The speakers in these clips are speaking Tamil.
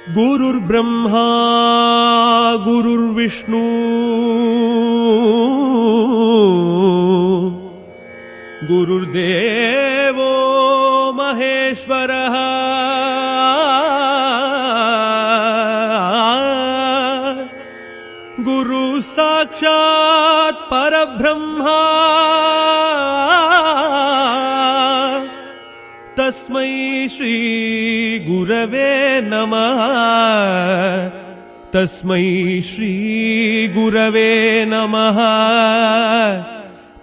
गुरुर्ब्रह्मा गुरुर्विष्णु गुरुर्देवो महेश्वरः गुरु साक्षात् परब्रह्मा तस्मै श्री गुरवे नमः तस्मै श्री गुरवे नमः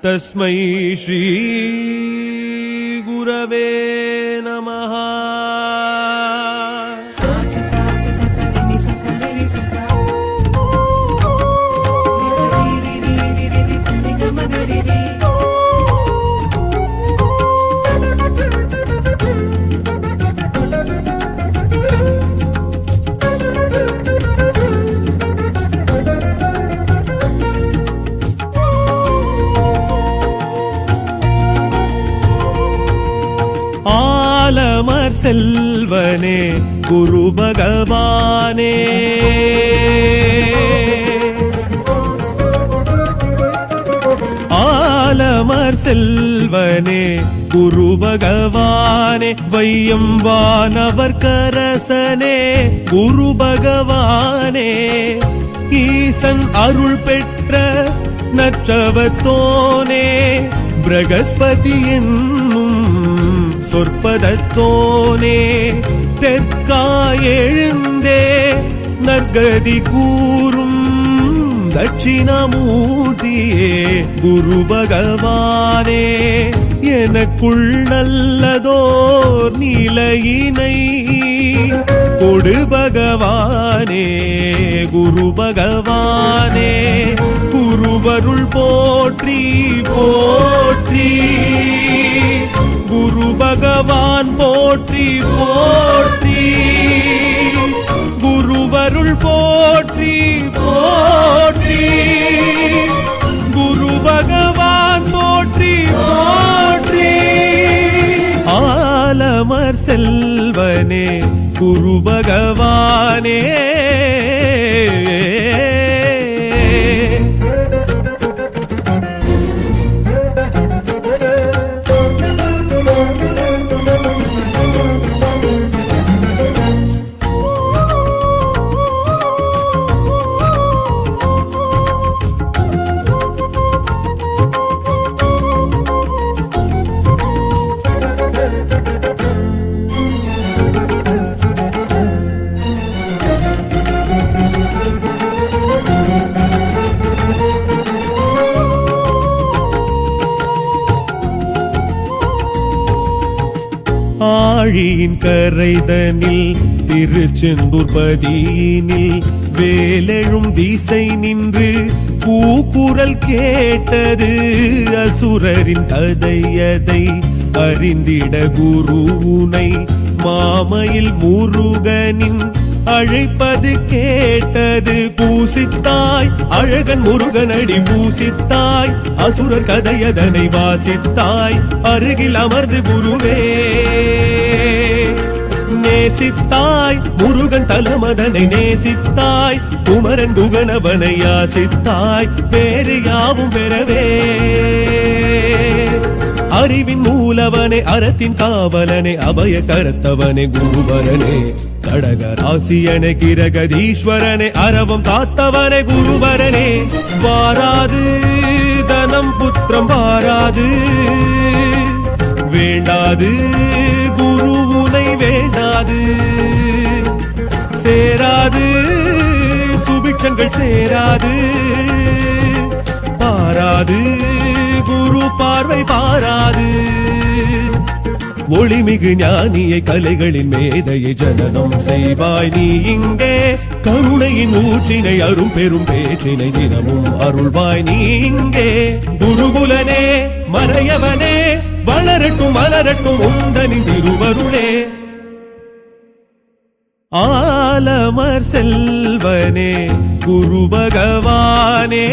तस्मै श्री गुरवे नमः। ஆலமர் செல்வனே குரு பகவானே ஆலமர் செல்வனே குரு பகவானே வையம் வானவர் கரசனே குரு பகவானே ஈசன் அருள் பெற்ற நற்றவத்தோனே பிரகஸ்பதி என்னும் சொற்பதத்தோனே தெற்காயெழுந்தே நற்கதி கூறும் தட்சிணாமூர்த்தியே குரு பகவானே எனக்குள் நல்லதோர் நிலையினை கொடு பகவானே குரு பகவானே குருவருள் போற்றி போற்றி குரு பகவான் போற்றி போற்றி குருவருள் போற்றி போற்றி குரு பகவான் போற்றி போற்றி ஆலமர் செல்வனே குரு பகவானே ஆழியின் கரைதனில் திருச்செந்தூர் பதியினில் வேலெழும் திசை நின்று கூக்குரல் கேட்டது அசுரரின் கதையதை அறிந்திட குருவுனை மாமையில் முருகனின் அழைப்பது கேட்டது பூசித்தாய் அழகன் முருகனடி பூசித்தாய் அசுரர் கதையதனை வாசித்தாய் அருகில் அமர்ந்து குருவே நேசித்தாய் முருகன் தலமதனை நேசித்தாய் குமரன் குகனவனை யாசித்தாய் பேரு யாவும் பெறவே அறிவின் மூலவனே அறத்தின் காவலனே அபய கரத்தவனே குருவரனே கடக ராசியனே கிரகதீஸ்வரனே அரவம் காத்தவனே குருவரனே வாராது தனம் புத்திரம் வாராது வேண்டாது குருவுனை வேண்டாது சேராது சுபிக்ஷங்கள் சேராது பாராது குரு பார்வை பாராது ஒளிமிகு ஞானியை கலைகளின் மேதையை ஜனனம் செய்வாய் நீ இங்கே கருணையின் ஊற்றினை அரும் பெரும் பேற்றினை தினமும் அருள்வாய் நீ இங்கே குருகுலனே மறையவனே வளரட்டும் மலரட்டும் உந்தனின் திருவருளே ஆலமர் செல்வனே குரு பகவானே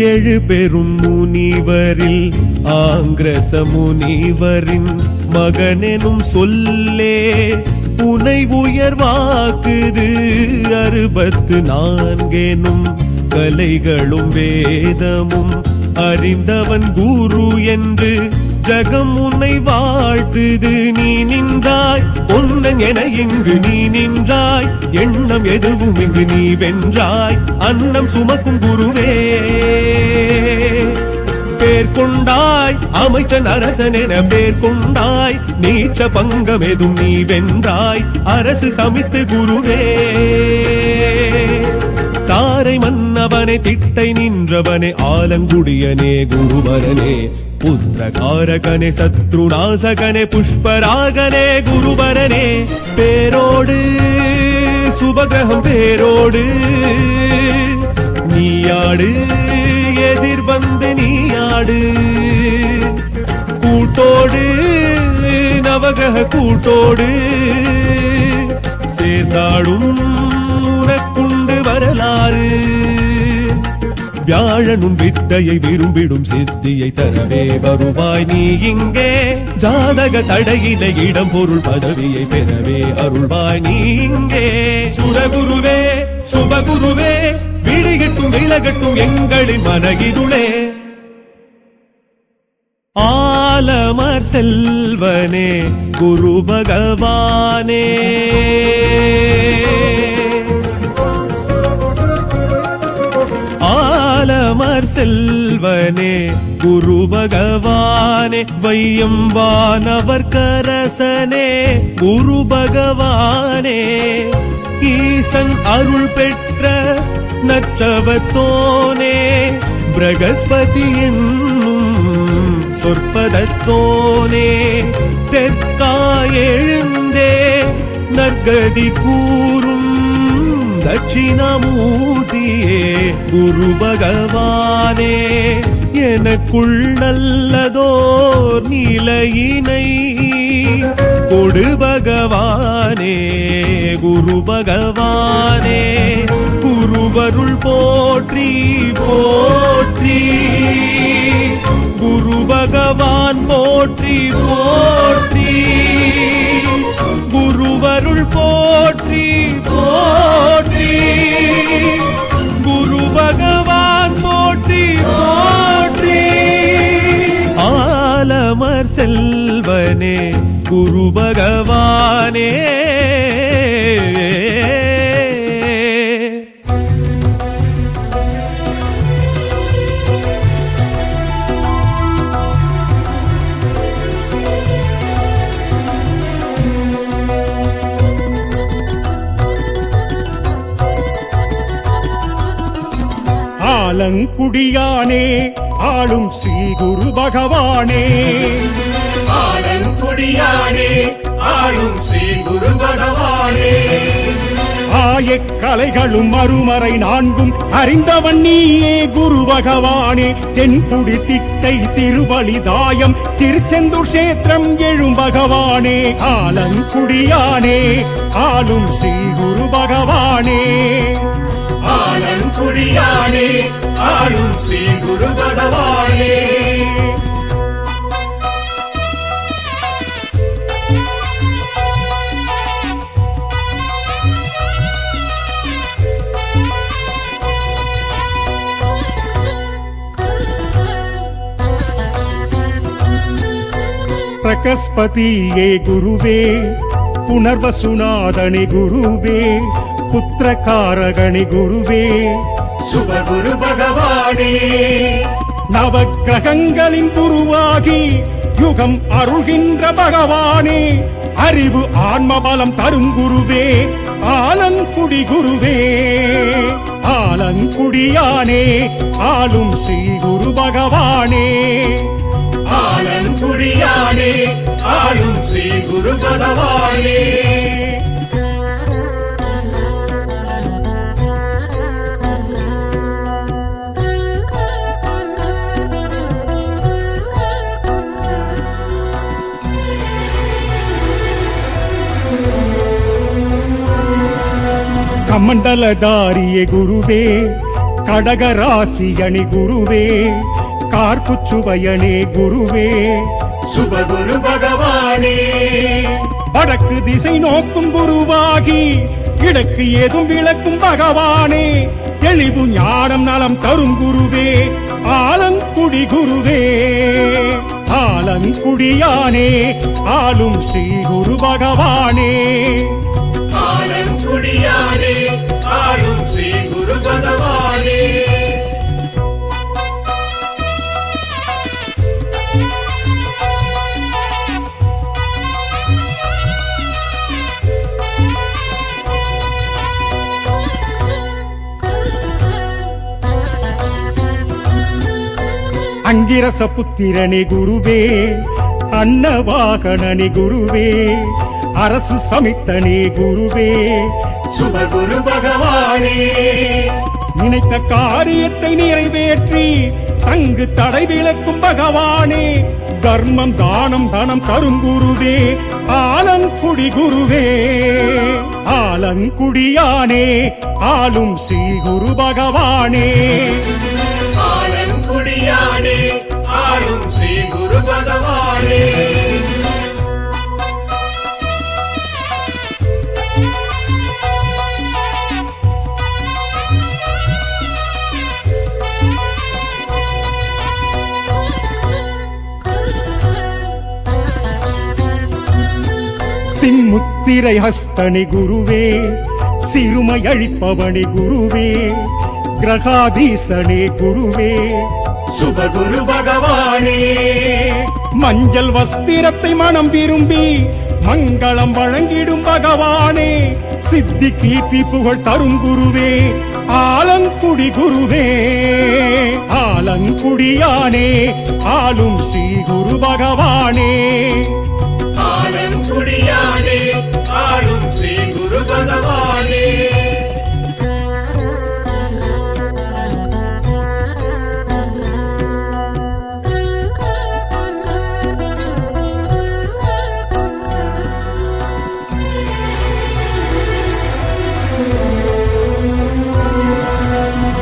ஏழு பெரும் முனிவரில் ஆங்கிரச முனிவரின் மகனெனும் சொல்லே உனை உயர்வாக்குது 64 கலைகளும் வேதமும் அறிந்தவன் குரு என்று ஜகம் உன்னை வாழ்த்துது. நீ நின்றாய் பொன்னன் என இங்கு நீ நின்றாய், எண்ணம் எதுவும் இங்கு நீ வென்றாய். அன்னம் சுமக்கும் குருவே பேர் கொண்டாய், அமைச்சன் அரசன் என பேர் கொண்டாய். நீச்ச பங்கம் எதும் நீ வென்றாய், அரசு சமித்து குருவே. தாரை மன்னவனே திட்டை நின்றவனே ஆலங்குடியனே குருவரனே, புத்திரகாரகனே சத்ருநாசகனே புஷ்பராகனே குருவரனே. பேரோடு சுபகிரகம் பேரோடு நீயாடு, எதிர் வந்து நீயாடு. கூட்டோடு நவகிரக கூட்டோடு சேர்ந்தாடும் உனக்குண்டு வரலாறு. வியாழனும் வித்தையை விரும்பிடும் சித்தியை தரவே வருவாய் நீ இங்கே. ஜாதக தடையில இடம் பொருள் பதவியை பெறவே அருள்வாய் நீ இங்கே. சுரகுருவே சுபகுருவே விழிகட்டும் விலகட்டும் எங்களின் மனகிருளே. ஆலமர் செல்வனே குரு பகவானே, ஆலமர் செல்வனே குரு பகவானே. வையம் வானவர் கரசனே குரு பகவானே. ஈசன் அருள் பெற்ற நற்றவத்தோனே, பிரகஸ்பதி என்னும் சொற்பதத்தோனே. தெற்காய் எழுந்தே நற்கதி கூறும் தட்சிணாமூர்த்தியே குரு பகவானே. எனக்குள் நல்லதோர் நிலையினை கொடு பகவானே குரு பகவானே. குருவருள் போற்றி போற்றி, குரு பகவான் போற்றி போற்றி. குருவருள் போற்றி போற்றி, குரு பகவான் போற்றி போற்றி. ஆலமர் செல்வனே குரு பகவானே. ஆலங்குடியானே ஆளும் ஸ்ரீ குரு பகவானே. ஆலங்குடியானே ஆளும் ஸ்ரீ குரு பகவானே. ஆயக்கலைகளும் மறுமறை 4 அறிந்தவன் நீயே குரு பகவானே. தென்புடி திட்டை திருவழிதாயம் திருச்செந்தூர் கஷேத்திரம் எழும் பகவானே. ஆலங்குடியானே ஆளும் ஸ்ரீ குரு பகவானே. ஆலங்குடியானே ஆளும் ஸ்ரீ குரு பகவானே. பிரகஸ்பதியே குருவே, புனர்வசுநாதனே குருவே, புத்திரகாரகணி குருவே, சுபகுரு பகவானே. நவக்கிரகங்களின் குருவாகி யுகம் அருள்கின்ற பகவானே. அறிவு ஆன்மபலம் தரும் குருவே ஆலங்குடி குருவே. ஆலங்குடியானே ஆளும் ஸ்ரீ குரு பகவானே. ஆலங்குடியானே ஆளும் ஸ்ரீ குரு பகவானே. கமண்டலதாரியே குருவே, கடகராசியணி குருவே கார்ப்புச்சுவையணே குருவே சுபகுரு பகவானே வடக்கு திசை நோக்கும் குருவாகி கிழக்கு ஏதும் விளக்கும் பகவானே தெளிவு ஞானம் நலம் தரும் குருவே ஆலங்குடி குருவே ஆலங்குடியானே ஆளும் ஸ்ரீ குரு பகவானே ஆலங்குடியானே ஆளும் ஸ்ரீ குரு பகவானே அங்கிரச புத்திரனே குருவே அன்னவாகனனே குருவே அரசு சமித்தனே குருவே சுபகுரு பகவானே நினைத்த காரியத்தை நிறைவேற்றி தங்கு தடை விளக்கும் பகவானே தர்மம் தானம் தனம் தரும் குருவே ஆலங்குடி குருவே ஆலங்குடியானே ஆளும் ஸ்ரீ குரு பகவானே ஆலங்குடியானே ஆளும் ஸ்ரீ குரு பகவானே சின்முத்திரை ஹஸ்தனி குருவே சிறுமை அழிப்பவனி குருவே கிரகாதீசனே குருவே சுபகுரு பகவானே மஞ்சள் வஸ்திரத்தை மனம் விரும்பி மங்களம் வழங்கிடும் பகவானே சித்தி கீர்த்தி புகழ் தரும் குருவே ஆலங்குடி குருவே ஆலங்குடியானே ஆளும் ஸ்ரீ குரு பகவானே ஆலங்குடியானே ஆளும் ஸ்ரீ குரு பகவானே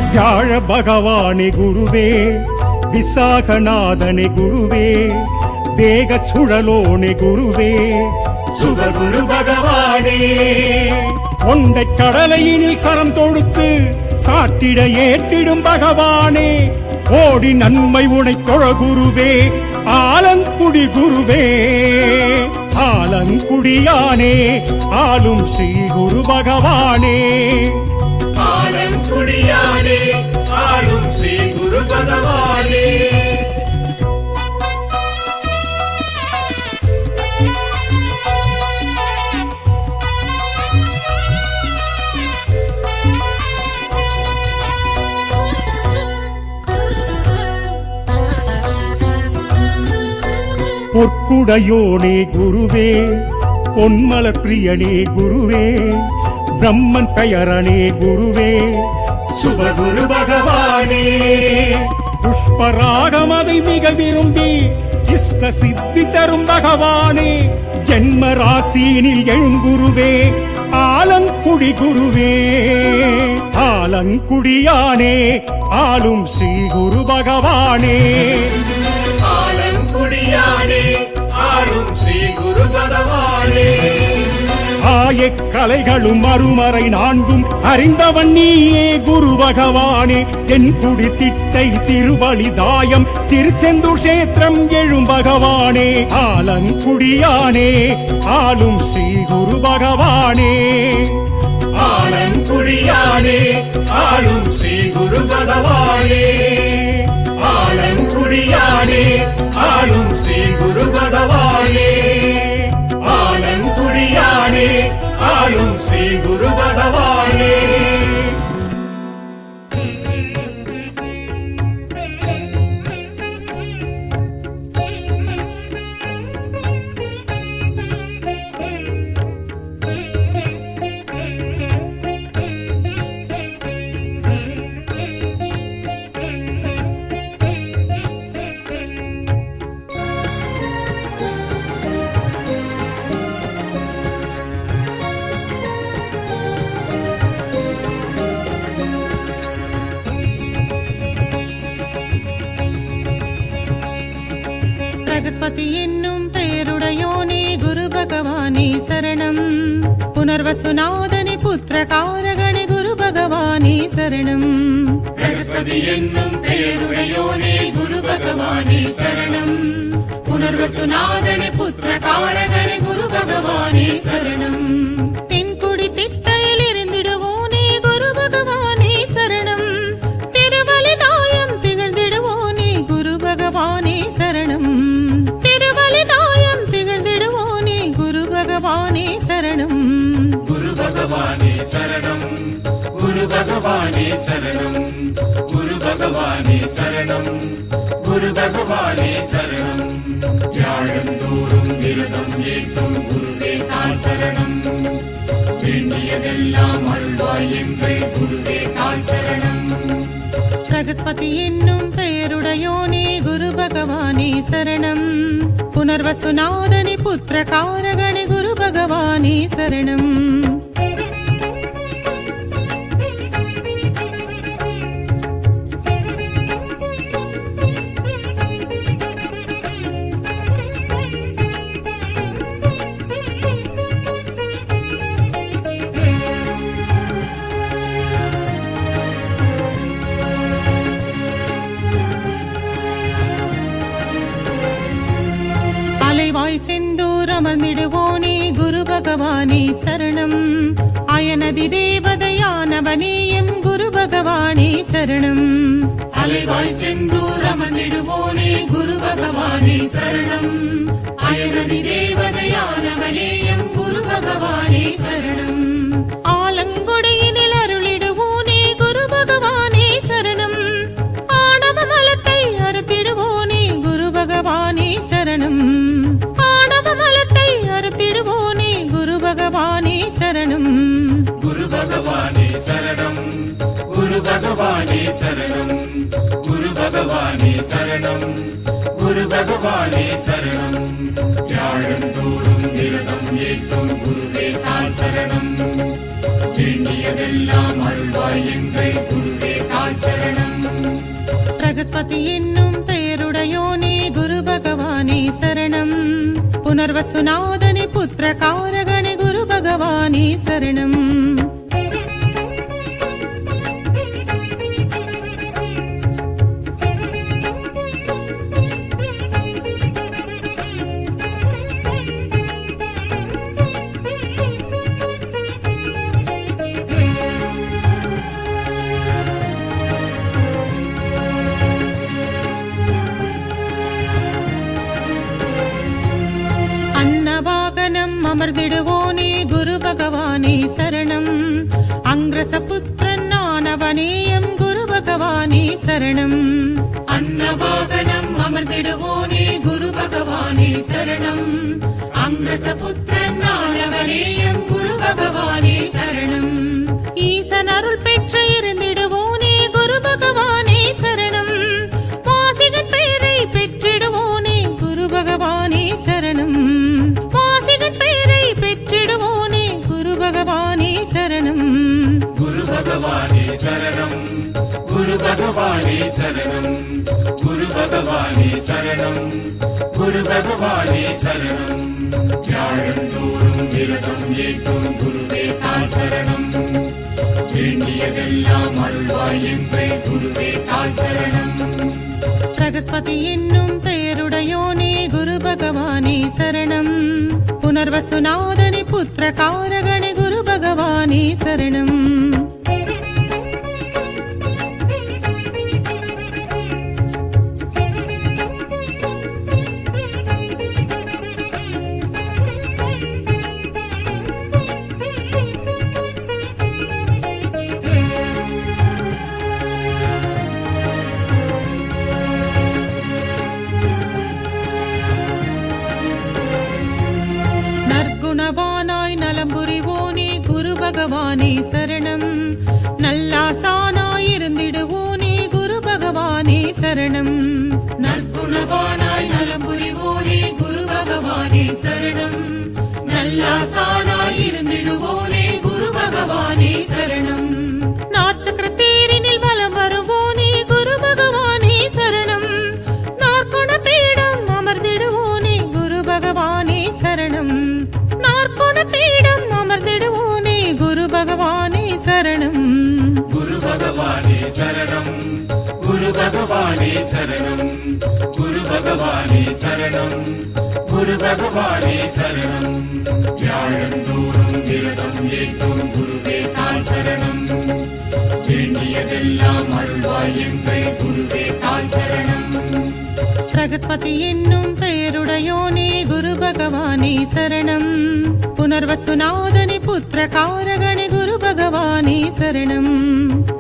வியாழ பகவானே குருவே விசாகநாதனே குருவே தேக சுழலோனே குருவே சுபகுரு பகவானே கொண்டை கடலையினில் சரம் தொடுத்து சாட்டிட ஏற்றிடும் பகவானே கோடி நன்மை உனை தொழ குருவே ஆலங்குடி குருவே ஆலங்குடியானே ஆளும் ஸ்ரீ குரு பகவானே ஆலங்குடியானே ஆளும் ஸ்ரீ குரு பகவானே பொற்குடையோனே குருவே பொன்மலர் பிரியனே குருவே பிரம்மன் பெயரனே குருவே சுபகுரு பகவானே புஷ்பராகமதை மிக விரும்பி இஷ்ட சித்தி தரும் பகவானே ஜென்ம ராசியினில் எழுங்குருவே ஆலங்குடி குருவே ஆலங்குடியானே ஆளும் ஸ்ரீ குரு பகவானே ஆலங்குடியானே ஆளும் ஸ்ரீ குரு பகவானே ஆயக்கலைகளும் மறுமறை நான்கும் அறிந்தவன் நீயே குரு பகவானே தென்குடி திட்டை திருவழிதாயம் திருச்செந்தூர் கஷேத்திரம் எழும் பகவானே ஆலங்குடியானே ஆளும் ஸ்ரீ குரு பகவானே ஆலங்குடியானே ஆளும் ஸ்ரீ குரு பகவானே ஆலங்குடியானே ஆளும் ஸ்ரீ குரு பகவானே ஆலங்குடியானே ஆளும் ஸ்ரீ குரு பகவானே பிரகஸ்பதி என்னும் பெயருடையோனே குரு பகவானே சரணம். புனர்வசுநாதனி புத்திரகாரகணி குரு பகவானே சரணம். பிரகஸ்பதி என்னும் பெயருடையோனே குரு பகவானே சரணம். புனர்வசுநாதனி புத்திரகாரகணி குரு பகவானே சரணம். தென்குடி திட்டையில் இருந்திடுவோனே குரு பகவானே சரணம். திருவலிதாயம் திகழ்ந்திடுவோனே குரு பகவானே சரணம். திருவலிதாயம் திகழ்ந்திடுவோனே குரு பகவானே சரணம். குரு பகவானே சரணம். குரு பகவானே சரணம். குரு பகவானே சரணம். குரு பகவானே சரணம். வியாழந்தோறும் விரதம் ஏற்றும் குருவே தாள் சரணம். வேண்டியதெல்லாம் அருள்வாய் எங்கள் குருவே தாள் சரணம். பிரகஸ்பதி என்னும் பெயருடையோனே குரு பகவானே சரணம். புனர்வசுநாதனி புத்திரகாரகணி குரு பகவானே சரணம். அலைவாய் செந்தூர் அமர்ந்திடுவோனே குரு பகவானே சரணம். அயனதி தேவதையானவனேயம் குரு பகவானே சரணம். அலைவாய் செந்தூர் அமர்ந்திடுவோனே குரு பகவானே சரணம். அயனதி தேவதையானவனேயம் குரு பகவானே சரணம். ஆலங்குடியினில் அருளிடுவோனே குரு பகவானே சரணம். ஆணவ மலத்தை அறுத்திடுவோனே குரு பகவானே சரணம். ஆணவ மலத்தை அறுத்திடுவோனே குரு பகவானே சரணம். குரு பகவானே சரணம். குரு பகவானே சரணம். குரு பகவானே சரணம். குரு பகவானே சரணம். வியாழந்தோறும் விரதம் ஏற்றும் குருவே தாள் சரணம். வேண்டியதெல்லாம் அருள்வாய் எங்கள் குருவே தாள் சரணம். பிரகஸ்பதி என்னும் பெயருடையோனே குரு பகவானே சரணம். புனர்வசுநாதனி புத்திரகாரகணி குரு பகவானே சரணம். அன்னவாகனம் அமர்ந்திடுவோனே குரு பகவானே சரணம். அங்கிரசபுத்திரன் ஆனவனேயம் குரு பகவானே சரணம். அன்னவாகனம் அமர்ந்திடுவோனே குரு பகவானே சரணம். அங்கிரசபுத்திரன் ஆனவனேயம் குரு பகவானே சரணம். ஈசன் அருள் பெற்று இருந்திடுவோனே குரு பகவானே சரணம். வாசிகன் பெயரை பெற்றிடுவோனே குரு பகவானே சரணம். வாசிகன் பெயரை பெற்றிடுவோனே குரு பகவானே சரணம். குரு பகவானே சரணம். குரு பகவானே சரணம். குரு பகவானே சரணம். குரு பகவானே சரணம். வியாழந்தோறும் விரதம் ஏற்றும் குருவே தாள் சரணம். வேண்டியதெல்லாம் அருள்வாய் எங்கள் குருவே தாள் சரணம். பிரகஸ்பதி என்னும் பெயருடையோனே குரு பகவானே சரணம். புனர்வசுநாதனி புத்திரகாரகணி குரு பகவானே சரணம். நற்குணவானாய் நலம் புரிவோனே குரு பகவானே சரணம். நல்லாசானாய் இருந்திடுவோனே குரு பகவானே சரணம். நற்குணவானாய் நலம் புரிவோனே குரு பகவானே சரணம். நல்லாசானாய் இருந்திடுவோனே குரு பகவானே சரணம். நாற்சக்கர தேரினில் வலம் வருவோனே குரு பகவானே சரணம். நாற்குண பீடம் அமர்ந்திடுவோனே சரணம் குரு பகவானே சரணம் குரு பகவானே சரணம் குரு பகவானே சரணம் வியாழந்தோறும் விரதம் ஏற்றும் குருவே தான் சரணம் வேண்டியதெல்லாம் அருள்வாய் எங்கள் குருவே தான் சரணம் பிரகஸ்பதி என்னும் பெயருடையோனே குரு பகவானே சரணம் புனர்வசுநாதனி புத்திர காரகணி குரு பகவானே சரணம்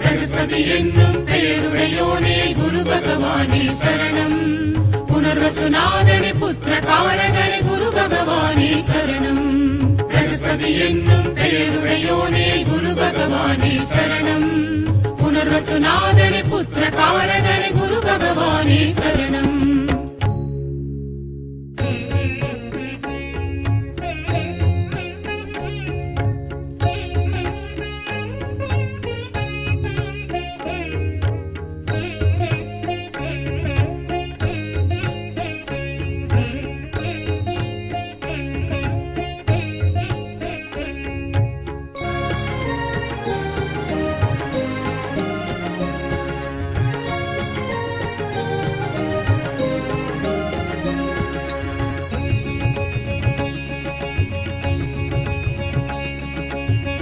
பிரகஸ்பதி என்னும் பெயருடையோனே குரு பகவானே சரணம் புனர்வசுநாதனி புத்திர காரகணி குரு பகவானே சரணம் பிரகஸ்பதி என்னும் பெயருடையோனே குரு பகவானே சரணம் புனர்வசுநாதனி புத்திர காரகணி குரு பகவானே சரணம்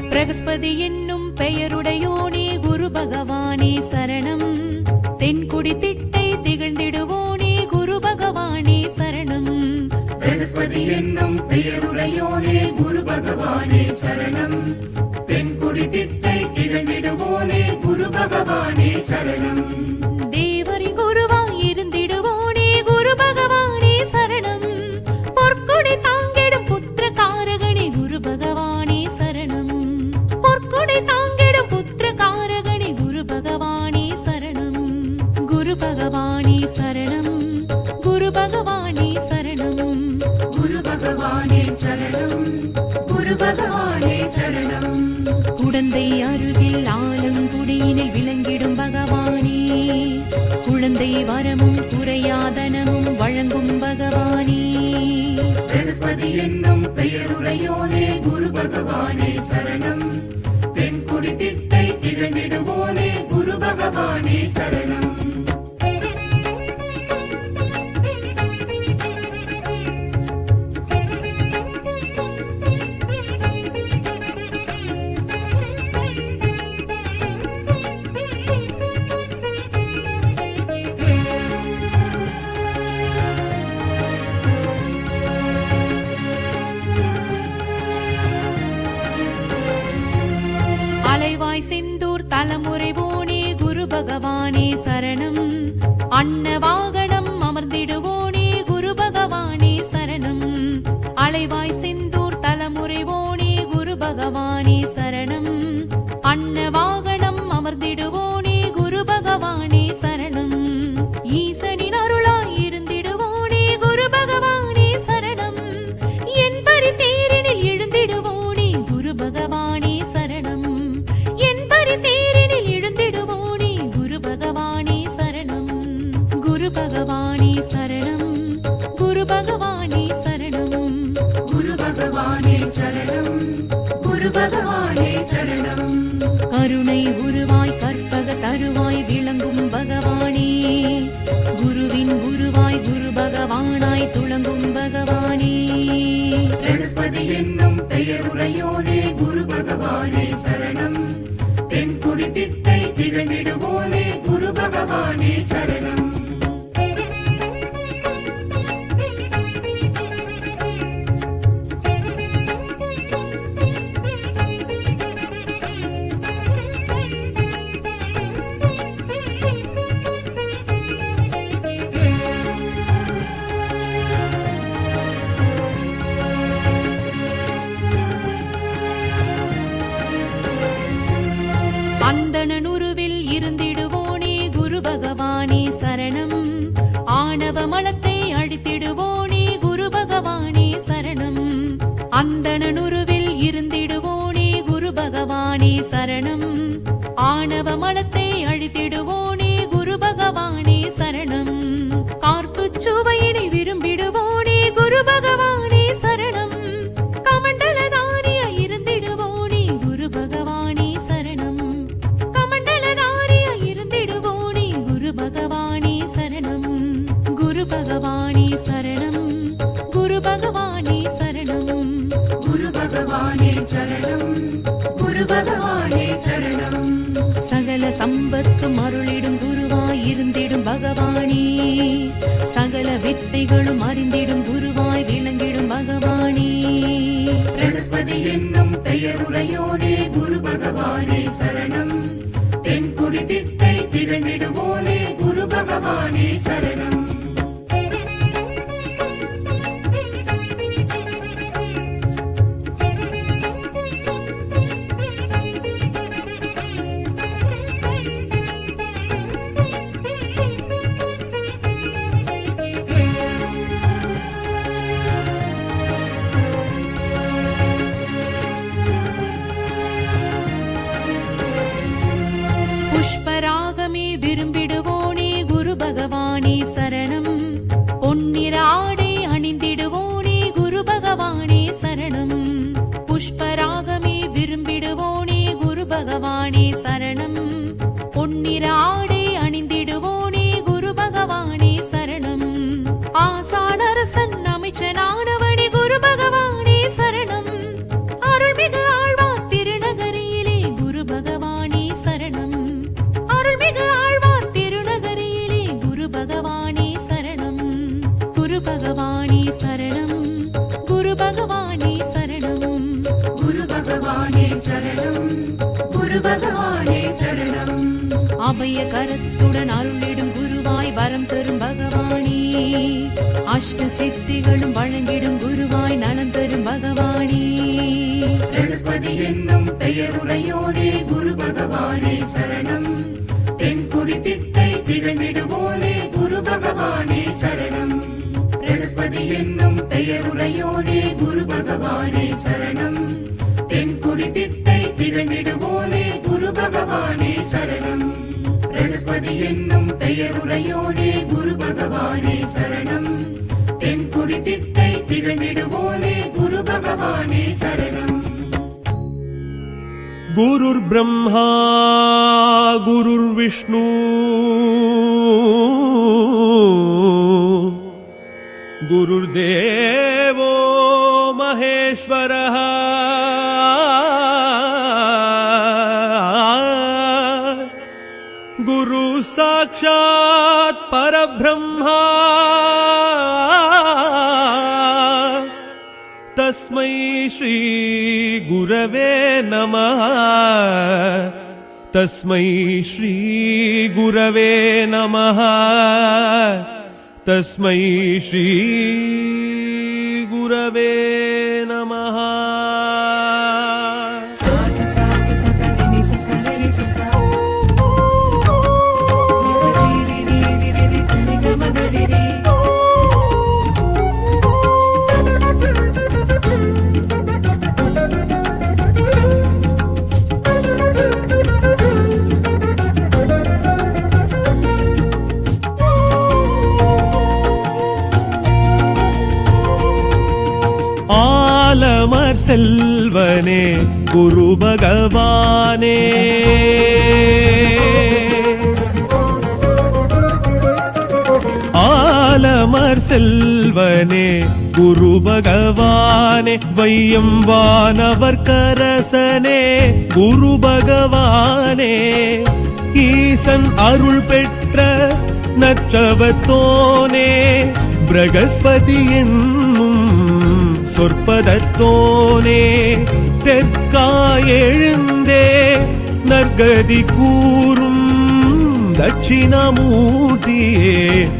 பிரகஸ்பதி என்னும் பெயருடையோனே குரு பகவானே சரணம் தென்குடி திட்டை திகழ்ந்திடுவோனே குரு பகவானே சரணம் பிரகஸ்பதி என்னும் பெயருடையோனே குரு பகவானே சரணம் தென்குடி திட்டை திகழ்ந்திடுவோனே குரு பகவானே சரணம் தேவரின் குருவாய் இருந்திடுவோனே குரு பகவானே சரணம் பொற்கொடை தாங்கிடும் புத்திர காரகணி குரு பகவானே சரணம் பொற்கொடை தாங்கிடும் புத்திர காரகணி குரு பகவானே சரணம் குரு பகவானே சரணம் குரு பகவானே சரணம் குரு பகவானே சரணம் குரு பகவானே சரணம் குழந்தை அருகில் ஆலங்குடியினில் விளங்கிடும் பகவானே குழந்தை வரமும் குறையாதனமும் வழங்கும் பகவானே பிரகஸ்பதி என்னும் பெயருடையோனே குரு பகவானே சரணம் தென்குடி திட்டை திகழ்ந்திடுவோனே குரு பகவானே சரணம் அலைவாய் செந்தூர் தலைமுறை போனே குரு பகவானே சரணம் அன்ன வாகனம் அமர்ந்திடுவோனே குரு பகவானே சரணம் அலைவாய் செந்தூர் தலைமுறை போனே குரு பகவானே சரணம் அன்ன வாகனம் அமர்ந்திடுவோனே குரு பகவானே சரணம் ஈசனின் அருளாய் இருந்திடுவோனே குரு பகவானே சரணம் என்பரி தேரினில் எழுந்திடுவோனே குரு பகவானே சரணம் என்பரி தேரினில் எழுந்திடுவோனே குரு பகவானே சரணம் குரு பகவானே சரணம் குரு பகவானே சரணம் குரு பகவானே சரணம் குரு பகவானே சரணம் கருணை உருவாய் கற்பக தருவாய் விளங்கும் பகவானே குருவின் குருவாய் குரு பகவானாய் துளங்கும் பகவானே பிரகஸ்பதி என்னும் பெயருடையோனே குரு பகவானே சரணம் தென்குடி திட்டை திகழ்ந்திடுவோனே குரு பகவானே சரணம் அந்தணனுருவில் இருந்திடுவோனே குரு பகவானே சரணம் ஆணவ மலத்தை அழித்திடுவோனே குரு பகவானே சரணம் அந்தணனுருவில் இருந்திடுவோனே குரு பகவானே சரணம் ஆணவ மலத்தை அழித்திடுவோனே குரு பகவானே சரணம் கார்ப்புச் சுவையினை விரும்பிடுவோனே குரு பகவானே சரணம் கமண்டலதாரிய இருந்திடுவோனே குரு பகவானே சரணம் கமண்டலதாரிய இருந்திடுவோனே பகவானே சகல வித்தைகளும் அறிந்திடும் குருவாய் விளங்கிடும் பகவானே பிரகஸ்பதி என்னும் பெயருடையோனே குரு பகவானே சரணம் தென்குடி திட்டை திகழ்ந்திடுவோனே குரு பகவானே சரணம் புஷ்பராகமே விரும்பிடுவோனே குரு பகவானே சரணம் பொன்னிற ஆடை அணிந்திடுவோனே குரு பகவானே சரணம் புஷ்பராகமே விரும்பிடுவோனே குரு பகவானே சரணம் பொன்னிற ஆடை அணிந்திடுவோனே குரு பகவானே சரணம் ஆசானரசன் அமைச்சனானவனே குரு பகவானே சரணம் அருள்மிகு ஆழ்வார் திருநகரியிலே குரு பகவானே சரணம் அருள்மிகு ஆழ்வார் திருநகரியிலே குரு பகவானே சரணம் குரு பகவானே சரணம் குரு பகவானே சரணம் குரு பகவானே சரணம் குரு பகவானே சரணம் அபய கரத்துடன் அருளிடும் குருவாய் வரம் தரும் பகவானே அஷ்ட சித்திகளும் வழங்கிடும் குருவாய் நலம் தரும் பகவானே பிரகஸ்பதி என்னும் பெயருடையோனே குரு பகவானே சரணம் தென்குடி திட்டை திகழ்ந்திடுவோனே குரு பகவானே சரணம் பிரகஸ்பதி என்னும் பெயருடையோனே குரு பகவானே சரணம் தென்குடி திட்டை திகழ்ந்திடுவோனே குரு பகவானே சரணம் பிரகஸ்பதி என்னும் பெயருடையோனே குரு பகவானே சரணம் தென்குடி திட்டை திகழ்ந்திடுவோனே குரு பகவானே சரணம் गुरुर् ब्रह्मा गुरुर्विष्णु गुरुर्देवो महेश्वरः गुरु साक्षात् परब्रह्मा तस्मै श्री गुरवे नमः तस्मै श्री गुरवे नमः तस्मै श्री गुरवे नमः ஆலமர் செல்வனே குரு பகவானே ஆலமர் செல்வனே குரு பகவானே வையம் வானவர் கரசனே குரு பகவானே ஈசன் அருள் பெற்ற நற்றவத்தோனே பிரகஸ்பதி என்னும் சொற்பதத்தோனே தெற்காயெழுந்தே நற்கதி கூறும் தட்சிணாமூர்த்தியே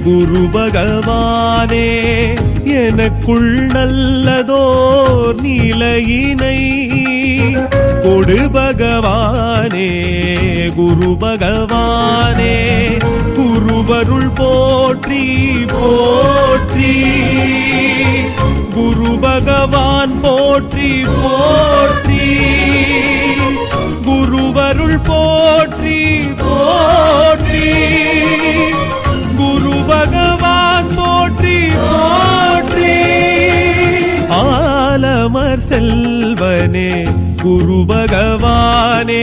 குரு பகவானே எனக்குள் நல்லதோர் நிலையினை கொடு பகவானே குரு பகவானே குருவருள் போற்றி போற்றி குரு பகவான் போற்றி போற்றி குருவருள் போற்றி போற்றி குரு பகவான் போற்றி போற்றி ஆலமர் செல்வனே குரு பகவானே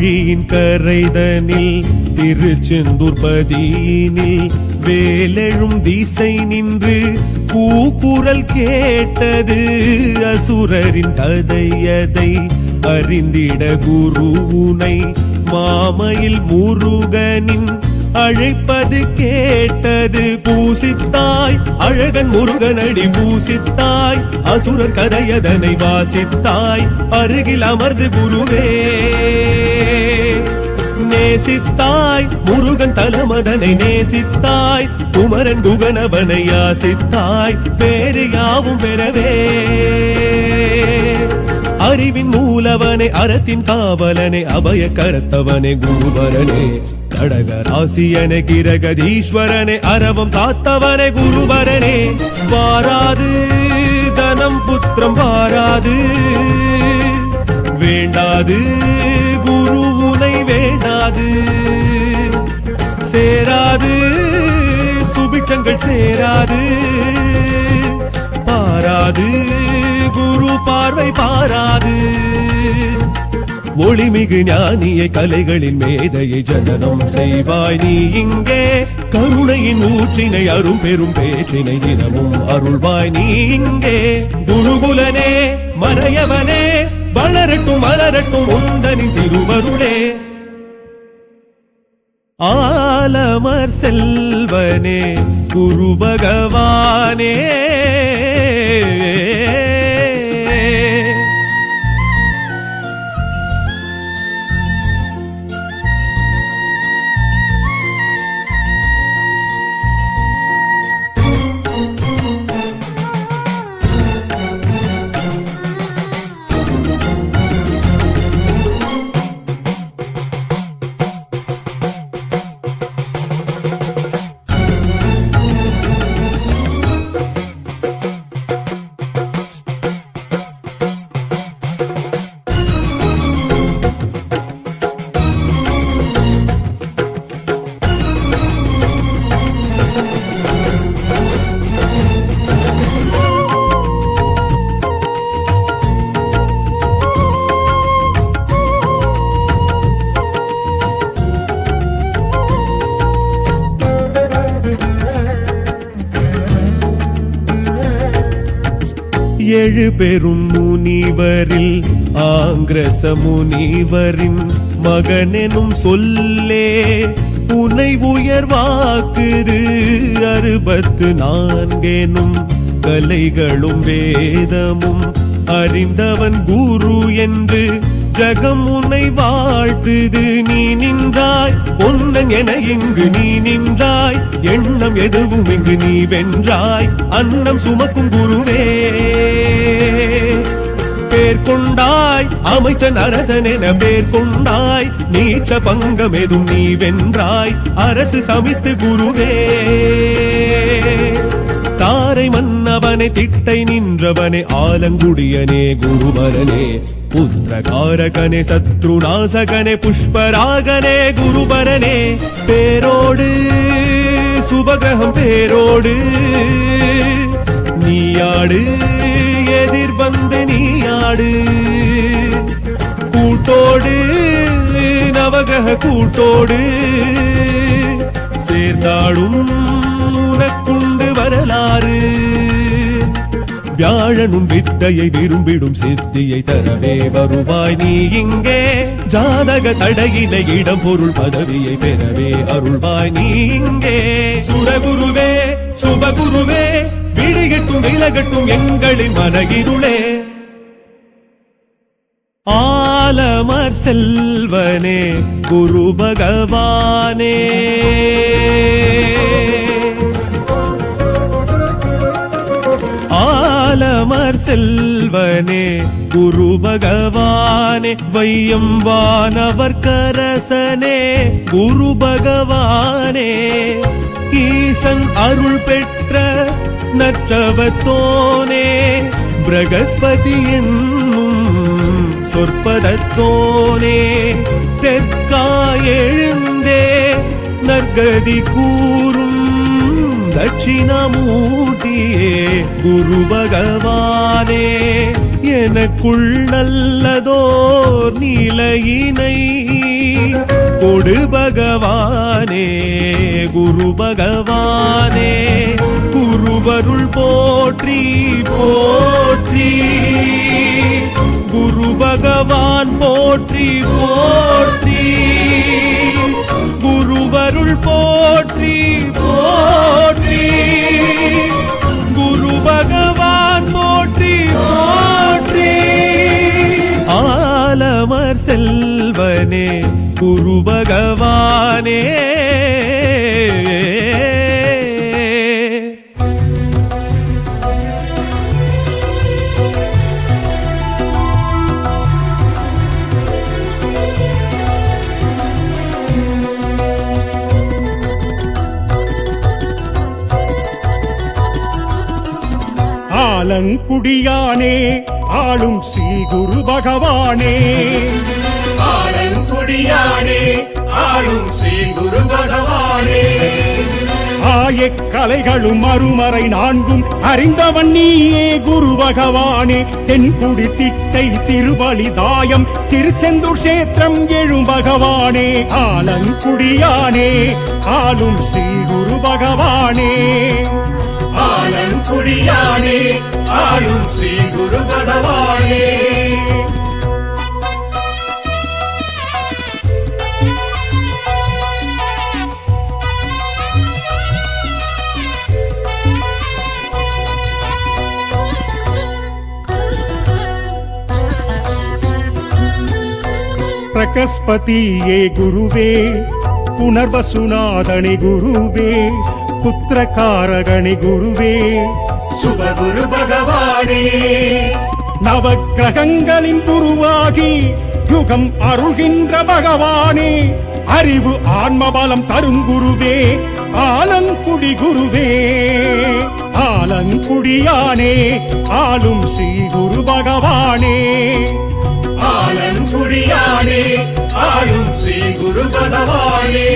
ஆழியின் கரைதனில் திருச்செந்தூர் பதியினில் வேலெழும் திசை நின்று கூக்குரல் கேட்டது அசுரரின் கதையதை அறிந்திட குருவுனை மாமையில் முருகனின் அழைப்பது கேட்டது. பூசித்தாய் அழகன் முருகனடி பூசித்தாய் அசுரர் கதையதனை வாசித்தாய் அருகில் அமர்ந்து குருவே நேசித்தாய் முருகன் தலமதனை நேசித்தாய் குமரன் குகனவனை யாசித்தாய் பேரு யாவும் பெறவே. அறிவின் மூலவனே அறத்தின் காவலனே அபய கரத்தவனே குருபரனே கடகராசியனே கிரகதீஸ்வரனே அரவம் காத்தவனே குருபரனே. வாராது தனம் புத்திரம் வாராது வேண்டாது குருவுனை வேண்டாது சேராது சுபிட்சங்கள் சேராது பாராது குரு பார்வை பாராது. ஒளிமிகு ஞானியை கலைகளின் மேதையை ஜனனம் செய்வாய் நீ இங்கே கருணையின் ஊற்றினை அரும் பெரும் பேற்றினை தினமும் அருள்வாய் நீ இங்கே. குருகுலனே மறையவனே வளரட்டும் மலரட்டும் உந்தனின் திருவருளே. ஆலமர் செல்வனே குரு பகவானே ஏழு பெரும் முனிவரில் ஆங்கிரச முனிவரின் மகனெனும் சொல்லே உனை உயர்வாக்குது. 64 கலைகளும் வேதமும் அறிந்தவன் குரு என்று ஜகம் உன்னை வாழ்த்துது. நீ நின்றாய் ஒன்னன் என இங்கு நீ நின்றாய் எண்ணம் எதுவும் இங்கு நீ வென்றாய் அன்னம் சுமக்கும் குருவே. பேர் கொண்டாய் அமைச்சன் அரசன் என பேர் கொண்டாய் நீச்ச பங்கம் எதும் நீ வென்றாய் அரசு சமித்து குருவே. தாரை மன்னவனே திட்டை நின்றவனே ஆலங்குடியனே குருபரனே புத்திரகாரகனே சத்ருநாசகனே புஷ்பராகனே குருபரனே. பேரோடு சுபகிரகம் பேரோடு நீயாடு எதிர்வந்து நீயாடு கூட்டோடு நவகிரக கூட்டோடு சேர்ந்தாடும் உனக்குண்டு வரலாறு. வியாழனும் வித்தையை விரும்பிடும் சித்தியை தரவே வருவாய் நீ இங்கே ஜாதக தடையினை இடம் பொருள் பதவியை பெறவே அருள்வாய் நீ இங்கே. சுரகுருவே சுபகுருவே விடிகட்டும் விலகட்டும் எங்களின் மனகிருளே. ஆலமர் செல்வனே குரு பகவானே ஆலமர் செல்வனே குரு பகவானே வையம் வானவர் கரசனே குரு பகவானே. ஈசன் அருள் பெற்ற நற்றவத்தோனே பிரகஸ்பதி என்னும் சொற்பதத்தோனே. தெற்காய் எழுந்தே நற்கதி கூறும் தட்சிணமூர்த்தியே குரு பகவானே. எனக்குள் நல்லதோர் நிலையினை கொடு பகவானே குரு பகவானே குருவருள் போற்றி போற்றி குரு பகவான் போற்றி போற்றி குருவருள் போற்றி போற்றி குரு பகவான் போற்றி போற்றி ஆலமர் செல்வனே குரு பகவானே ஆலங்குடியானே ஆளும் ஸ்ரீ குரு பகவானே ஆலங்குடியானே ஆளும் ஸ்ரீ குரு பகவானே ஆயக்கலைகளும் அருமறை நான்கும் அறிந்தவன் நீயே குரு பகவானே தென்குடி திட்டை திருவழிதாயம் திருச்செந்தூர் கஷேத்திரம் எழும் பகவானே ஆலங்குடியானே ஆளும் ஸ்ரீ குரு பகவானே ஆலங்குடியானே ஆளும் ஸ்ரீ குரு பகவானே பிரகஸ்பதியே குருவே புனர்வசுநாதனே குருவே புத்திரகாரகணி குருவே சுபகுரு பகவானே நவக்கிரகங்களின் குருவாகி யுகம் அருள்கின்ற பகவானே அறிவு ஆன்மபலம் தரும் குருவே ஆலங்குடி குருவே ஆலங்குடியானே ஆளும் ஸ்ரீ குரு பகவானே ஆலங்குடியானே ஆளும் ஸ்ரீ குரு பகவானே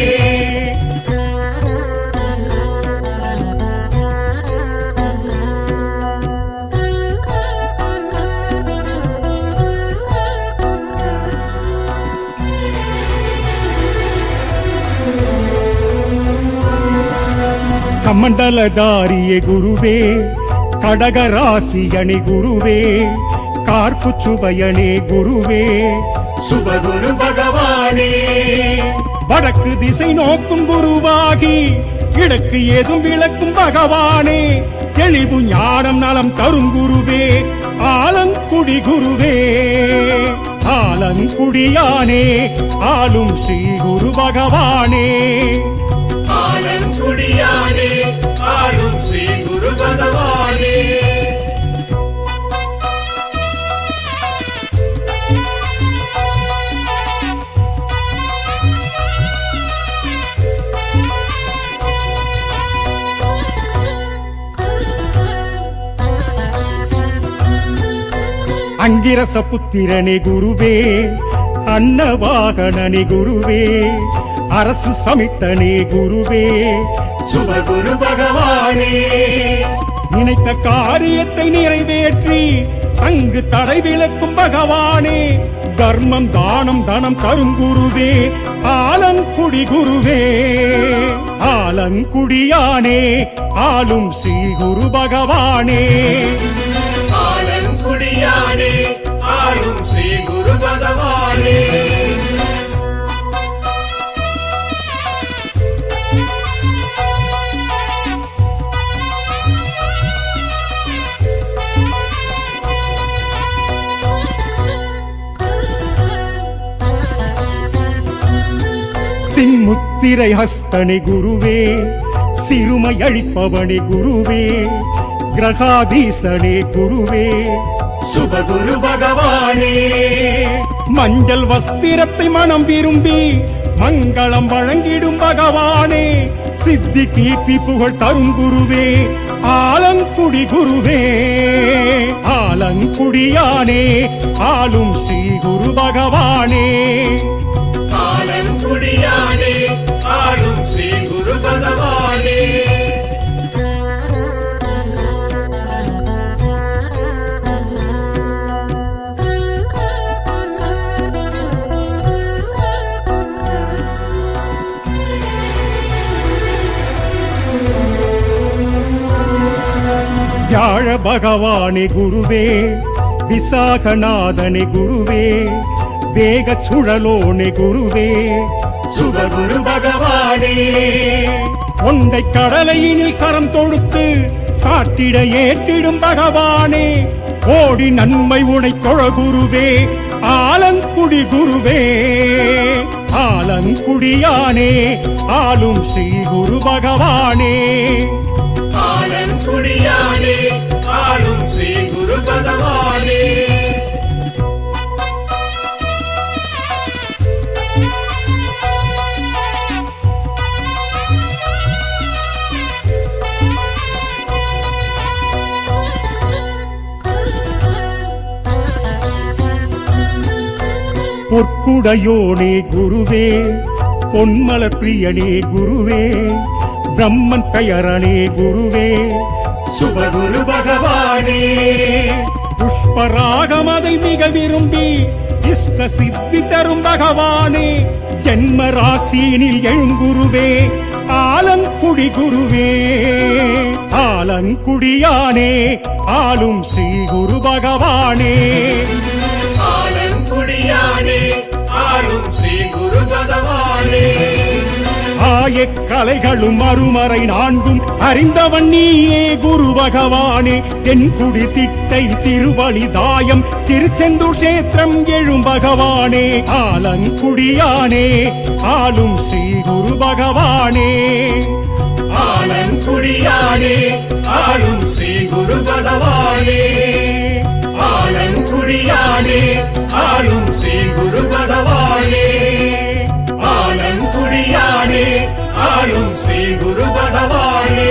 கமண்டலதாரியே குருவே கடகராசியணி குருவே கார்ப்புச்சுவையனே குருவே சுபகுரு பகவானே வடக்கு திசை நோக்கும் குருவாகி கிழக்கு ஏதும் விளக்கும் பகவானே தெளிவு ஞானம் நலம் தரும் குருவே ஆலங்குடி குருவே ஆலங்குடியானே ஆளும் ஸ்ரீ குரு பகவானே ஆலங்குடியானே ஆளும் ஸ்ரீ குரு பகவானே அங்கிரச புத்திரனே குருவே அன்னவாகனனே குருவே அரசு சமித்தனே குருவே சுபகுரு பகவானே நினைத்த காரியத்தை நிறைவேற்றி தங்கு தடை விளக்கும் பகவானே தர்மம் தானம் தனம் தரும் குருவே ஆலங்குடி குருவே ஆலங்குடியானே ஆளும் ஸ்ரீ குரு பகவானே ஆலங்குடியானே ஆளும் ஸ்ரீ குரு பகவானே சின்முத்திரை ஹஸ்தனே குருவே சிறுமை அழிப்பவனே குருவே கிரகாதீசனே குருவே சுபகுரு பகவானே மஞ்சள் வஸ்திரத்தை மனம் விரும்பி மங்களம் வழங்கிடும் பகவானே சித்தி கீர்த்தி புகழ் தரும் குருவே ஆலங்குடி குருவே ஆலங்குடியானே ஆளும் ஸ்ரீ குரு பகவானே ஆலங்குடியானே ஆளும் ஸ்ரீ குரு பகவானே வியாழ பகவானே குருவே, விசாகநாதனே குருவே, வேக சுழலோனே குருவே, சுபகுரு பகவானே. கொண்டை கடலையினில் சரம் தொடுத்து சாட்டிட ஏற்றிடும் பகவானே, கோடி நன்மை உனை கொழ குருவே, ஆலங்குடி குருவே, ஆலங்குடியானே, ஆளும் ஸ்ரீ குரு பகவானே. ஆலங்குடியானே, ஆளும் ஸ்ரீ குரு பகவானே. பொற்குடையோனே குருவே, பொன்மலர் பிரியனே குருவே, பிரம்மன் பெயரனே குருவே, சுபகுரு பகவானே. புஷ்பராகமதை மிக விரும்பி இஷ்ட சித்தி தரும் பகவானே, ஜென்ம ராசியினில் எழுங்குருவே, ஆலங்குடி குருவே, ஆலங்குடியானே, ஆளும் ஸ்ரீ குரு பகவானே. ஆலங்குடியானே, ஆளும் ஸ்ரீ குரு பகவானே. ஆயக்கலைகளும் அருமறை நான்கும் அறிந்தவன் நீயே குரு பகவானே, தென்குடி திட்டை திருவழிதாயம் திருச்செந்தூர் கஷேத்திரம் எழும் பகவானே, ஆலங்குடியானே, ஆளும் ஸ்ரீ குரு பகவானே. ஆலங்குடியானே, ஆளும் ஸ்ரீ குரு பகவானே. ஆலங்குடியானே, ஆளும் ஸ்ரீ குரு பகவானே. ஆலங்குடியானே, ஆளும் ஸ்ரீ குரு பகவானே.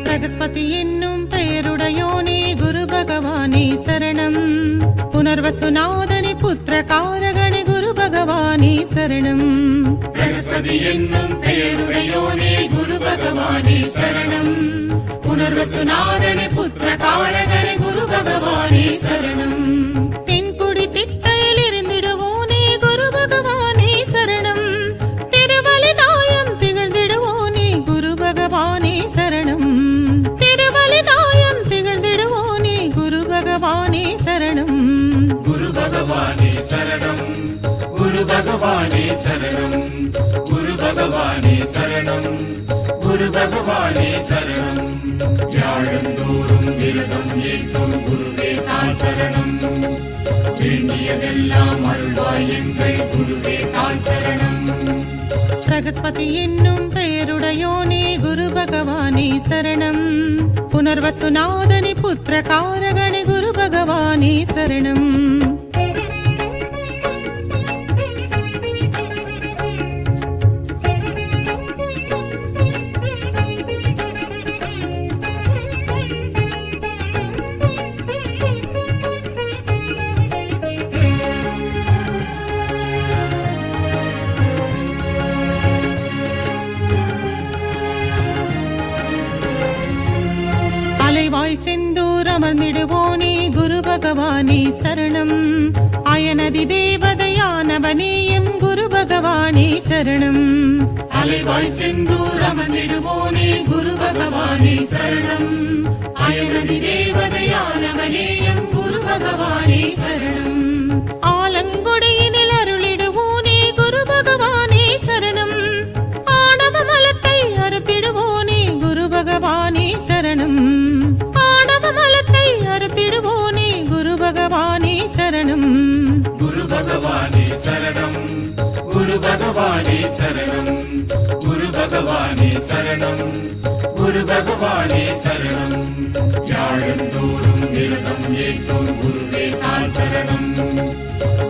பிரகஸ்பதி என்னும் பெயருடையோனே குரு பகவானே சரணம். புனர்வசுநாதனி புத்திர காரகணி குரு பகவானே சரணம். பிரகஸ்பதி என்னும் பெயருடையோனே குரு பகவானே சரணம். புனர்வசுநாதனே புத்திர காரகணி குரு பகவானே சரணம். தென்குடி திட்டையில் இருந்திடுவோனே குரு பகவானே சரணம். திருவலிதாயம் திகழ்ந்திடுவோனே குரு பகவானே சரணம். திருவலிதாயம் திகழ்ந்திடுவோனே குரு பகவானே சரணம். குரு பகவானே சரணம். குரு பகவானே சரணம். குரு பகவானே சரணம். குரு பகவானே சரணம். வியாழந்தோறும் விரதம் ஏற்றும் குருவே தான் சரணம். வேண்டியதெல்லாம் அருள்வாய் எங்கள் குருவே தான் சரணம். பிரகஸ்பதி என்னும் பெயருடையோனே குரு பகவானே சரணம். புனர்வசுநாதனி புத்திர காரகணி குரு பகவானே சரணம். அலைவாய் செந்தூர் அமர்ந்திடுவோனே குரு பகவானே சரணம். அயனதி தேவதையானவனேயம் குரு பகவானே சரணம். அலைவாய் செந்தூர் அமர்ந்திடுவோனே குரு பகவானே சரணம். அயனதி தேவதையானவனேயம் குரு பகவானே சரணம். ஆலங்குடியினில் அருளிடுவோனே குரு பகவானே சரணம். ஆணவ மலத்தை அறுத்திடுவோனே குரு பகவானே சரணம். ஆணவ மலத்தை அறுத்திடுவோனே குரு பகவானே சரணம். குரு பகவானே சரணம். குரு பகவானே சரணம். குரு பகவானே சரணம். குரு பகவானே சரணம். வியாழந்தோறும் விரதம் ஏற்றும் குருவே தான் சரணம்.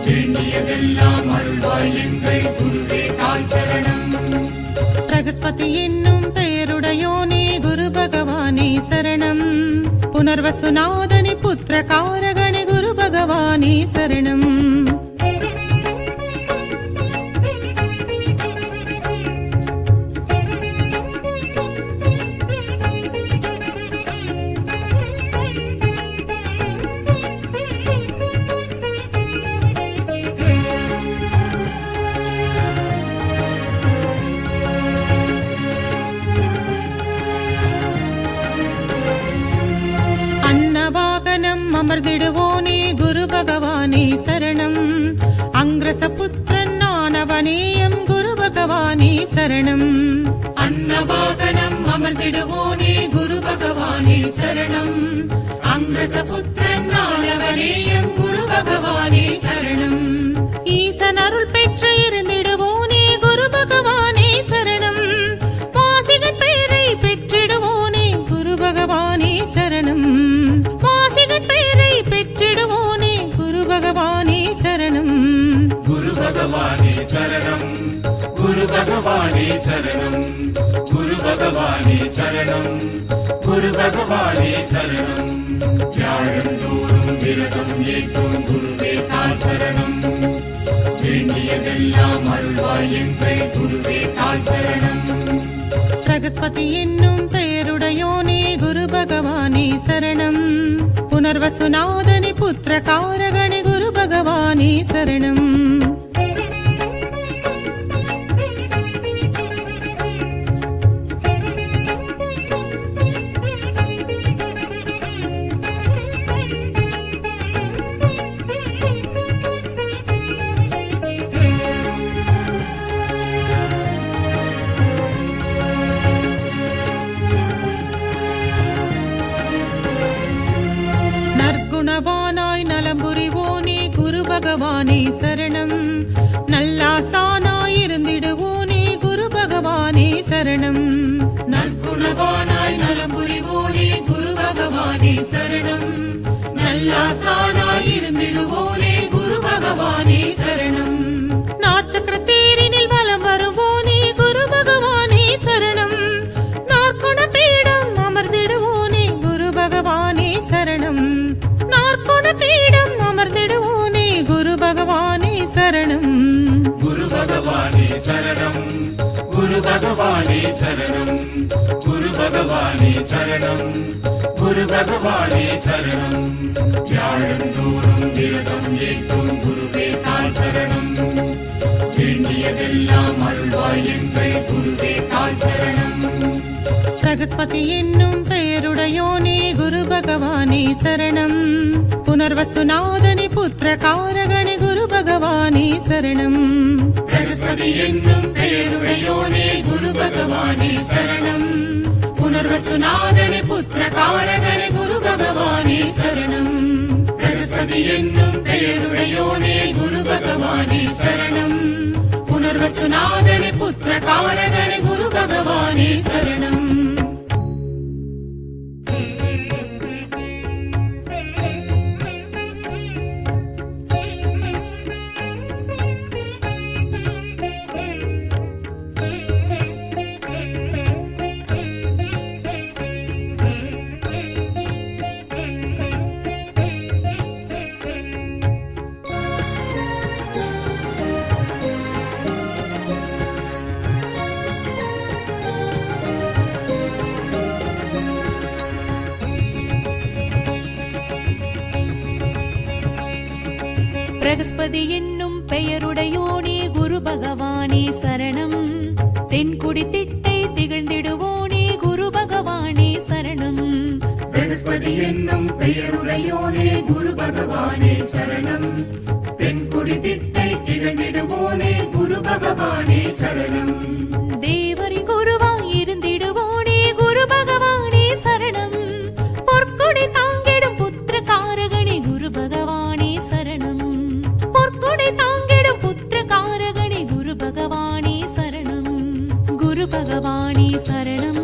வேண்டியதெல்லாம் அருள்வாய் எங்கள் குருவே தான் தாழ் சரணம் பிரகஸ்பதி என்னும் பெயருடையோனே குரு பகவானே சரணம் புனர்வசுநாதனி புத்திர காரகணி குரு பகவானே சரணம் அமர்ந்திடுவோனே குரு பகவானே சரணம் அங்கிரசபுத்திரன் ஆனவனேயம் குரு பகவானே சரணம் அன்னவாகனம் அமர்ந்திடுவோனே குரு பகவானே சரணம் அங்கிரசபுத்திரன் ஆனவனேயம் குரு பகவானே சரணம் ஈசன் அருள் பெற்று இருந்திடுவோனே குரு பகவானே சரணம் வாசிகன் பெயரை பெற்றிடுவோனே குரு பகவானே சரணம் வாசிகன் பெயரை பெற்றிடுவோனே குரு பகவானே சரணம் குரு பகவானே சரணம் குரு பகவானே சரணம் குரு பகவானே சரணம் குரு பகவானே சரணம் வியாழந்தோறும் விரதம் ஏற்றும் குருவே தாழ் சரணம் வேண்டியதெல்லாம் அருள்வாய் எங்கள் குருவே தாழ் சரணம் பிரகஸ்பதி என்னும் பெயருடையோனே குரு பகவானே சரணம் புனர்வசுநாதனி புத்திர காரகணி குரு பகவானே சரணம் நற்குணவானாய் நலம் புரிவோனே குரு பகவானே சரணம் நல்லாசானாய் இருந்திடுவோனே குரு பகவானே சரணம் நற்குணவானாய் நலம் புரிவோனே குரு பகவானே சரணம் நல்லாசானாய் இருந்திடுவோனே குரு பகவானே சரணம் நாற்சக்கர தேரினில் வலம் வருவோனே குரு பகவானே சரணம் நாற்குண பீடம் அமர்ந்திடுவோனே குரு பகவானே சரணம் நாற்குண பீடம் அமர்ந்திடுவோனே குரு பகவானே சரணம் குரு பகவானே சரணம் குரு பகவானே சரணம் குரு பகவானே சரணம் குரு பகவானே சரணம் வியாழந்தோறும் விரதம் ஏற்றும் குருவே தாழ் சரணம் வேண்டியதெல்லாம் அருள்வாய் எங்கள் குருவே தாழ் சரணம் பிரகஸ்பதி என்னும் பெயருடையோனே குரு பகவானே சரணம் புனர்வசுநாதனி புத்திர காரகணி குரு பகவானே சரணம் பிரகஸ்பதி என்னும் பெயருடையோனே குரு பகவானே சரணம் புனர்வசுநாதனி புத்திர காரகணி குரு பகவானே சரணம் பிரகஸ்பதி என்னும் பெயருடையோனே குரு பகவானே சரணம் புனர்வசுநாதனி புத்திர காரகணி குரு பகவானே சரணம் பிரகஸ்பதி என்னும் பெயருடையோனே குரு பகவானே சரணம் தென்குடி திட்டை திகழ்ந்திடுவோனே குரு பகவானே சரணம் பிரகஸ்பதி என்னும் பெயருடையோனே குரு பகவானே சரணம் தென்குடி திட்டை திகழ்ந்திடுவோனே குரு பகவானே சரணம் தேவரி குருவாய் இருந்திடுவோனே குரு பகவானே சரணம் பொற்கொடை தாங்கிடும் புத்திர காரகணி குரு பகவானே சரணம் பொற்கொடை தாங்கிடும் புத்திர காரகணி குரு பகவானே சரணம் குரு பகவானே சரணம்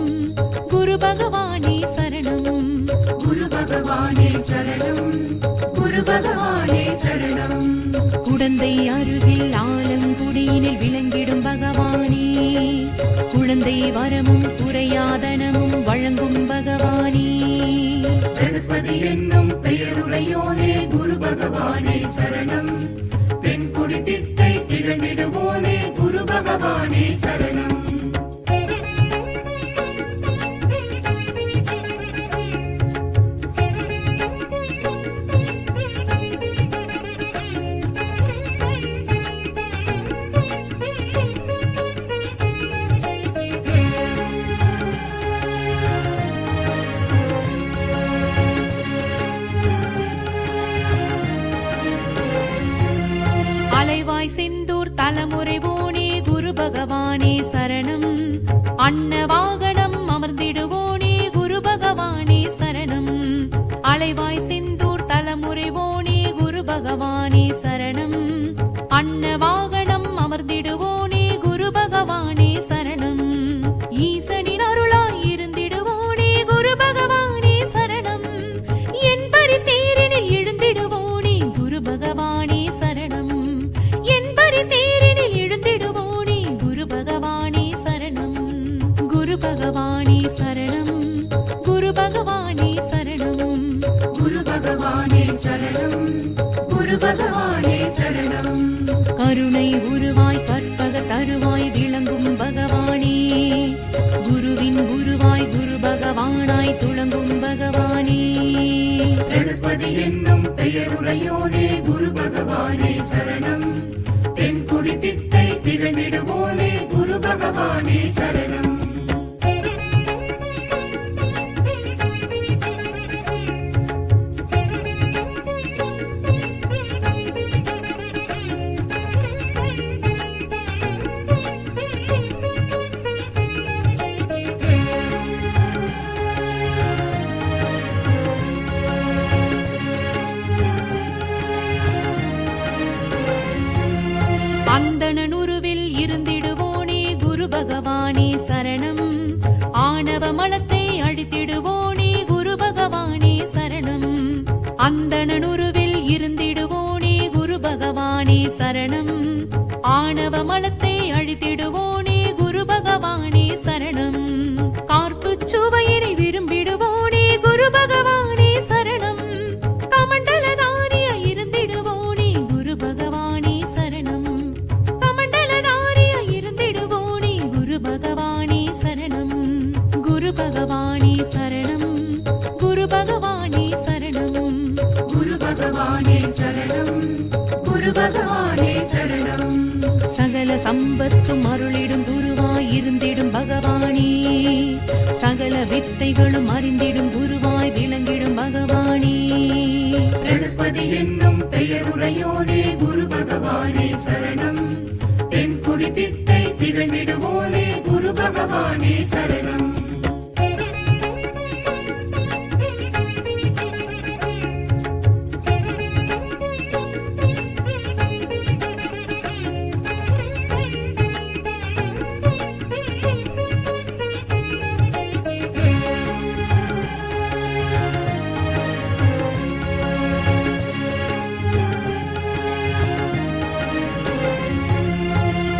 குரு பகவானே சரணம் குரு பகவானே சரணம் குரு பகவானே சரணம் குடந்தை அருகில் ஆலங்குடியினில் விளங்கிடும் பகவான் ஆசை வரமும் குறையாதனமும் வழங்கும் பகவானே. பிரகஸ்பதி என்னும் பெயருடையோனே குரு பகவானே சரணம். தென்குடி திட்டை திகழ்ந்திடுவோனே குரு பகவானே சரணம். அலைவாய் செந்தூர் தலைமுறைவோனே குரு பகவானே சரணம். அன்ன வாகனம் அமர்ந்திடுவோனே குரு பகவானே சரணம். அலைவாய் செந்தூர் தலைமுறைவோனே குரு பகவானே சரணம். அன்ன வாகனம் அமர்ந்திடுவோனே குரு பகவானே சரணம். ஈசனின் அருளாய் இருந்திடுவோனே குரு பகவானே சரணம். என்பரி தேரினில் எழுந்திடுவோனே குரு பகவானே சரணம். என்பரி தேரினில் எழுந்திடுவோனே குரு பகவானே சரணம். குரு பகவானே சரணம். குரு பகவானே சரணம். குரு பகவானே சரணம். குரு பகவானே சரணம். கருணை உருவாய் கற்பக தருவாய் விளங்கும் பகவானே. குருவின் குருவாய் குரு பகவானாய் துளங்கும் பகவானே. பிரகஸ்பதி என்னும் பெயருடையோனே குரு பகவானே சரணம். தென்குடி திட்டை திகழ்ந்திடுவோனே குரு பகவானே சரணம். அந்தணனுருவில் இருந்திடுவோனே குரு பகவானே சரணம். ஆணவ மலத்தை அழித்திடுவோனே குரு பகவானே சரணம். அந்தணனுருவில் இருந்திடுவோனே குரு பகவானே சரணம். ஆணவ மலத்தை அழித்திடுவோனே குரு பகவானே சரணம். கார்ப்புச் சுவையினை விரும்பிடுவோனே குரு பகவானே சரணம். கமண்டலதாரிய இருந்திடுவோனே குரு பகவானே சரணம். கமண்டலதாரிய இருந்திடுவோனே குரு பகவானே சரணம். குரு பகவானே சரணம். குரு பகவானே சரணம். குரு பகவானே சரணம். குரு பகவானே சரணம். சகல சம்பத்தும் அருளிடும் குருவாய் இருந்திடும் பகவானே. சகல வித்தைகளும் அறிந்திடும் குருவாய் விளங்கிடும் பகவானே. பிரகஸ்பதி என்னும் பெயருடையோனே குரு பகவானே சரணம். தென்குடி திட்டை திகழ்ந்திடுவோனே குரு பகவானே சரணம்.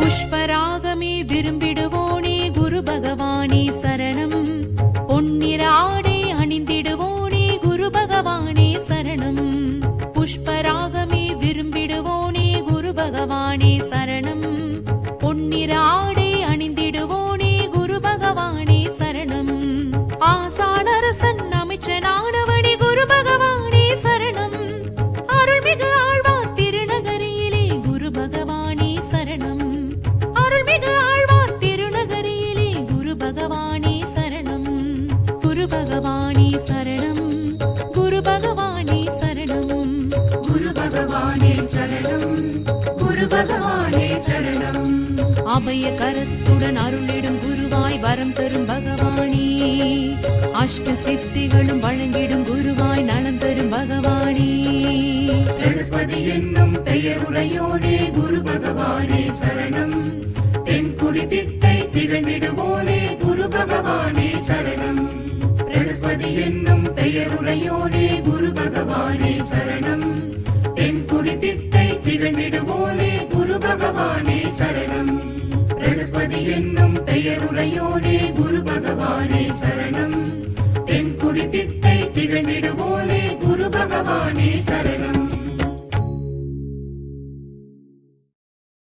புஷ்பராகமே விரும்பிடுவோனே குரு பகவானே சரணம். பொன்னிற ஆடை அணிந்திடுவோனே குரு பகவானே சரணம். புஷ்பராகமே விரும்பிடுவோனே குரு பகவானே சரணம். பொன்னிற ஆடை அணிந்திடுவோனே குரு பகவானே சரணம். ஆசானரசன் அமைச்சனானவனே குரு பகவானே சரணம். அருள்மிகு ஆழ்வார் திருநகரியிலே குரு பகவானே சரணம். அருள்மிகு ஆழ்வார் திருநகரியிலே குரு பகவானே சரணம். குரு பகவானே சரணம். குரு பகவானே சரணம். குரு பகவானே சரணம். குரு பகவானே சரணம். அபய கரத்துடன் அருளிடும் குருவாய் வரம் தரும் பகவானே. அஷ்ட சித்திகளும் வழங்கிடும் குருவாய் நலம் தரும் பகவானே. பிரகஸ்பதி என்னும் பெயருடையோனே குரு பகவானே சரணம். தென்குடி திட்டை திகழ்ந்திடுவோனே குரு பகவானே சரணம். பிரகஸ்பதி என்னும் பெயருடையோனே குரு பகவானே சரணம். தென்குடி திட்டை திகழ்ந்திடுவோனே குரு பகவானே சரணம். பிரகஸ்பதி என்னும் பெயருடையோனே குரு பகவானே சரணம் தென்குடி திட்டை திகழ்ந்திடுவோனே குரு பகவானே சரணம்